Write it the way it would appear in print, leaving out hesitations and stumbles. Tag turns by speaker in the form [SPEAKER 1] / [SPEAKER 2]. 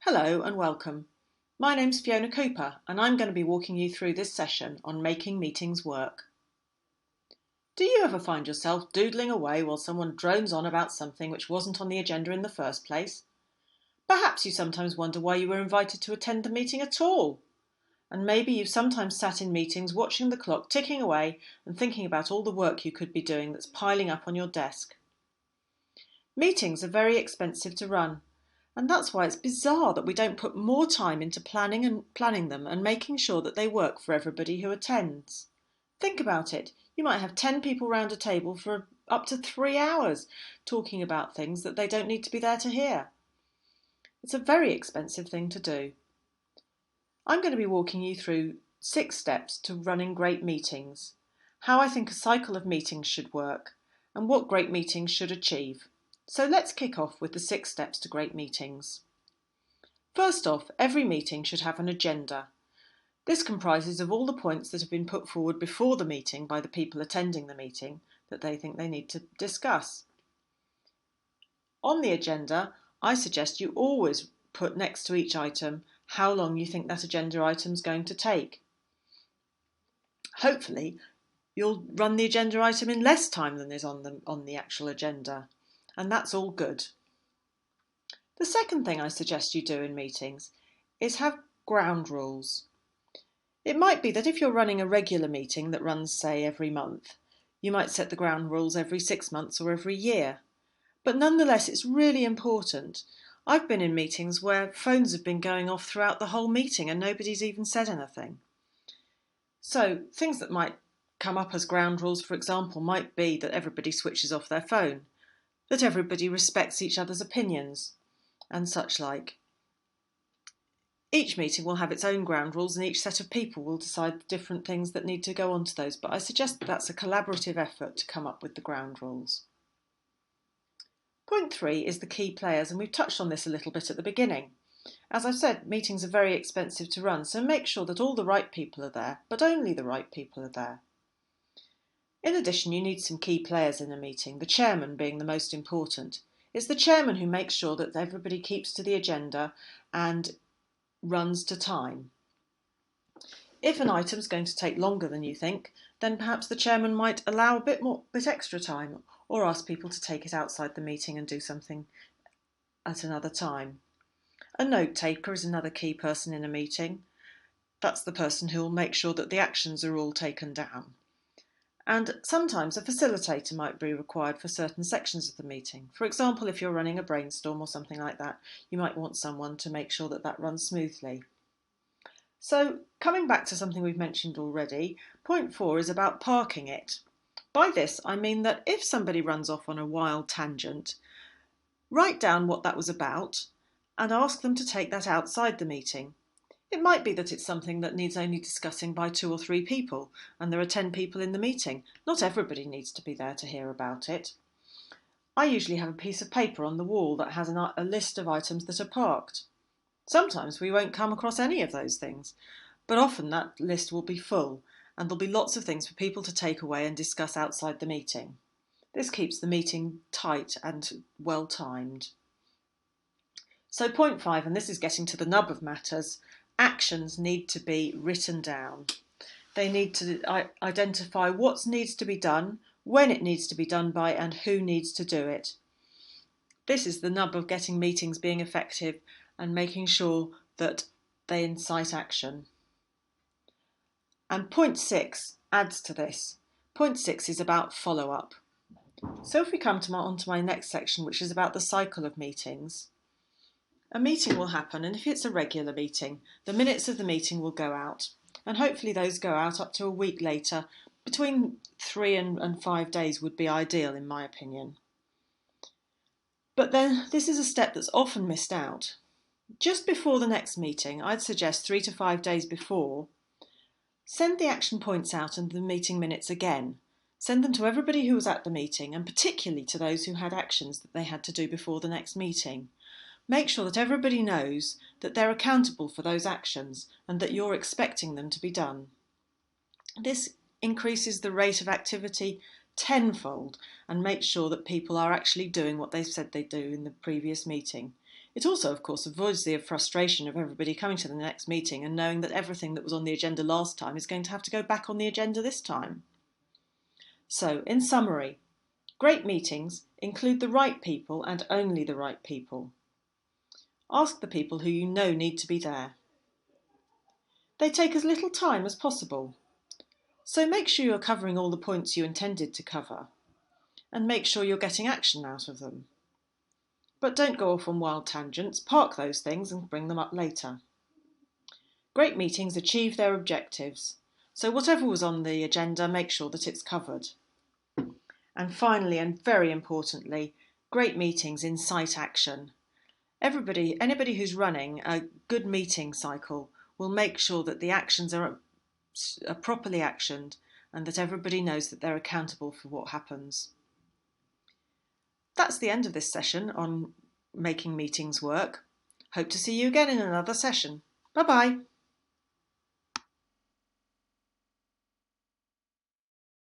[SPEAKER 1] Hello and welcome. My name's Fiona Cooper and I'm going to be walking you through this session on making meetings work. Do you ever find yourself doodling away while someone drones on about something which wasn't on the agenda in the first place? Perhaps you sometimes wonder why you were invited to attend the meeting at all. And maybe you've sometimes sat in meetings watching the clock ticking away and thinking about all the work you could be doing that's piling up on your desk. Meetings are very expensive to run. And that's why it's bizarre that we don't put more time into planning them and making sure that they work for everybody who attends. Think about it. You might have 10 people round a table for up to 3 hours talking about things that they don't need to be there to hear. It's a very expensive thing to do. I'm going to be walking you through 6 steps to running great meetings, how I think a cycle of meetings should work, and what great meetings should achieve. So let's kick off with the 6 steps to great meetings. First off, every meeting should have an agenda. This comprises of all the points that have been put forward before the meeting by the people attending the meeting that they think they need to discuss. On the agenda, I suggest you always put next to each item how long you think that agenda item is going to take. Hopefully, you'll run the agenda item in less time than is on the actual agenda. And that's all good. The second thing I suggest you do in meetings is have ground rules. It might be that if you're running a regular meeting that runs, say, every month, you might set the ground rules every 6 months or every year. But nonetheless, it's really important. I've been in meetings where phones have been going off throughout the whole meeting and nobody's even said anything. So things that might come up as ground rules, for example, might be that everybody switches off their phone, that everybody respects each other's opinions, and such like. Each meeting will have its own ground rules and each set of people will decide the different things that need to go onto those, but I suggest that that's a collaborative effort to come up with the ground rules. Point 3 is the key players, and we've touched on this a little bit at the beginning. As I've said, meetings are very expensive to run, so make sure that all the right people are there, but only the right people are there. In addition, you need some key players in a meeting, the chairman being the most important. It's the chairman who makes sure that everybody keeps to the agenda and runs to time. If an item's going to take longer than you think, then perhaps the chairman might allow a bit extra time or ask people to take it outside the meeting and do something at another time. A note taker is another key person in a meeting. That's the person who will make sure that the actions are all taken down. And sometimes a facilitator might be required for certain sections of the meeting. For example, if you're running a brainstorm or something like that, you might want someone to make sure that that runs smoothly. So, coming back to something we've mentioned already, point 4 is about parking it. By this, I mean that if somebody runs off on a wild tangent, write down what that was about and ask them to take that outside the meeting. It might be that it's something that needs only discussing by 2 or 3 people, and there are 10 people in the meeting. Not everybody needs to be there to hear about it. I usually have a piece of paper on the wall that has a list of items that are parked. Sometimes we won't come across any of those things, but often that list will be full, and there'll be lots of things for people to take away and discuss outside the meeting. This keeps the meeting tight and well timed. So point 5, and this is getting to the nub of matters, actions need to be written down. They need to identify what needs to be done, when it needs to be done by, and who needs to do it. This is the nub of getting meetings being effective and making sure that they incite action. And point 6 adds to this. Point 6 is about follow-up. So if we come onto my next section, which is about the cycle of meetings, a meeting will happen, and if it's a regular meeting, the minutes of the meeting will go out, and hopefully those go out up to a week later. Between 3 and 5 days would be ideal, in my opinion. But then this is a step that's often missed out. Just before the next meeting, I'd suggest 3 to 5 days before, send the action points out and the meeting minutes again. Send them to everybody who was at the meeting, and particularly to those who had actions that they had to do before the next meeting. Make sure that everybody knows that they're accountable for those actions and that you're expecting them to be done. This increases the rate of activity tenfold and makes sure that people are actually doing what they've said they'd do in the previous meeting. It also, of course, avoids the frustration of everybody coming to the next meeting and knowing that everything that was on the agenda last time is going to have to go back on the agenda this time. So, in summary, great meetings include the right people and only the right people. Ask the people who you know need to be there. They take as little time as possible. So make sure you're covering all the points you intended to cover, and make sure you're getting action out of them. But don't go off on wild tangents, park those things and bring them up later. Great meetings achieve their objectives, so whatever was on the agenda, make sure that it's covered. And finally, and very importantly, great meetings incite action. Anybody who's running a good meeting cycle will make sure that the actions are properly actioned and that everybody knows that they're accountable for what happens. That's the end of this session on making meetings work. Hope to see you again in another session. Bye-bye.